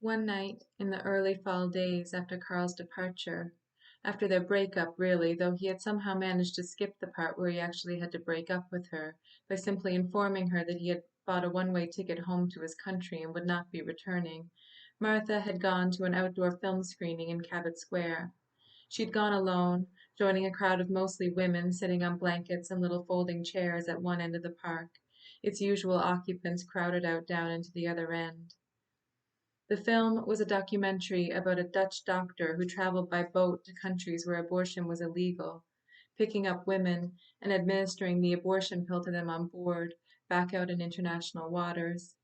One night, in the early fall days after Carl's departure, after their breakup really, though he had somehow managed to skip the part where he actually had to break up with her, by simply informing her that he had bought a one-way ticket home to his country and would not be returning, Martha had gone to an outdoor film screening in Cabot Square. She'd gone alone, joining a crowd of mostly women sitting on blankets and little folding chairs at one end of the park, its usual occupants crowded out down into the other end. The film was a documentary about a Dutch doctor who traveled by boat to countries where abortion was illegal, picking up women and administering the abortion pill to them on board, back out in international waters.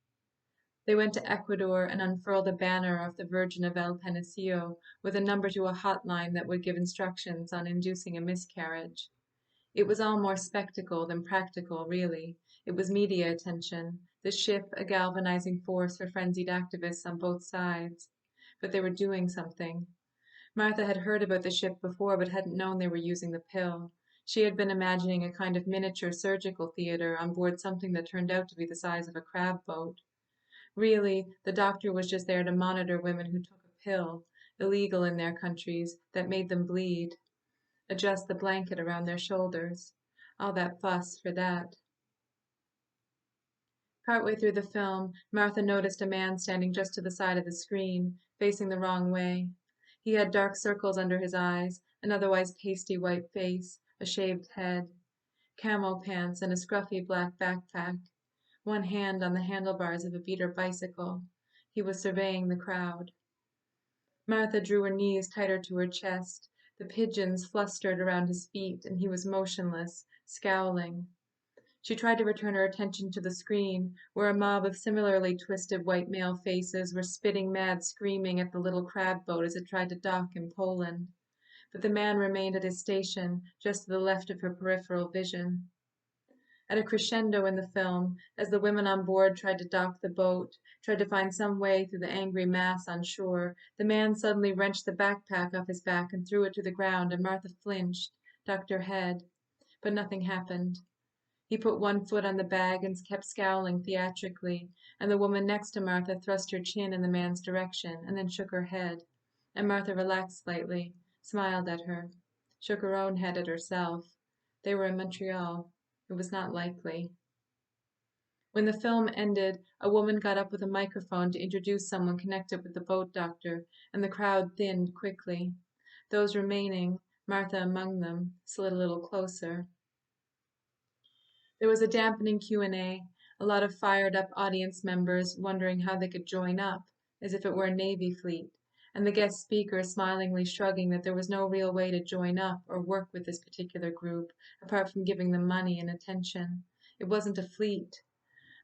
They went to Ecuador and unfurled a banner of the Virgin of El Panecillo with a number to a hotline that would give instructions on inducing a miscarriage. It was all more spectacle than practical, really. It was media attention, the ship a galvanizing force for frenzied activists on both sides. But they were doing something. Martha had heard about the ship before but hadn't known they were using the pill. She had been imagining a kind of miniature surgical theater on board something that turned out to be the size of a crab boat. Really, the doctor was just there to monitor women who took a pill, illegal in their countries, that made them bleed, adjust the blanket around their shoulders. All that fuss for that. Partway through the film, Martha noticed a man standing just to the side of the screen, facing the wrong way. He had dark circles under his eyes, an otherwise pasty white face, a shaved head, camo pants, and a scruffy black backpack, one hand on the handlebars of a beater bicycle. He was surveying the crowd. Martha drew her knees tighter to her chest. The pigeons flustered around his feet, and he was motionless, scowling. She tried to return her attention to the screen, where a mob of similarly twisted white male faces were spitting mad screaming at the little crab boat as it tried to dock in Poland. But the man remained at his station, just to the left of her peripheral vision. At a crescendo in the film, as the women on board tried to dock the boat, tried to find some way through the angry mass on shore, the man suddenly wrenched the backpack off his back and threw it to the ground, and Martha flinched, ducked her head. But nothing happened. He put one foot on the bag and kept scowling theatrically, and the woman next to Martha thrust her chin in the man's direction and then shook her head, and Martha relaxed slightly, smiled at her, shook her own head at herself. They were in Montreal. It was not likely. When the film ended, a woman got up with a microphone to introduce someone connected with the boat doctor, and the crowd thinned quickly. Those remaining, Martha among them, slid a little closer. There was a dampening Q&A, a lot of fired-up audience members wondering how they could join up, as if it were a Navy fleet, and the guest speaker smilingly shrugging that there was no real way to join up or work with this particular group, apart from giving them money and attention. It wasn't a fleet.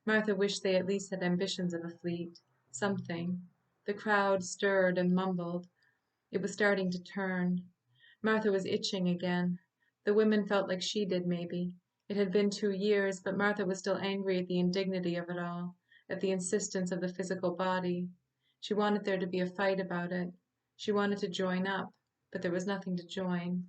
Martha wished they at least had ambitions of a fleet. Something. The crowd stirred and mumbled. It was starting to turn. Martha was itching again. The women felt like she did, maybe. It had been 2 years, but Martha was still angry at the indignity of it all, at the insistence of the physical body. She wanted there to be a fight about it. She wanted to join up, but there was nothing to join.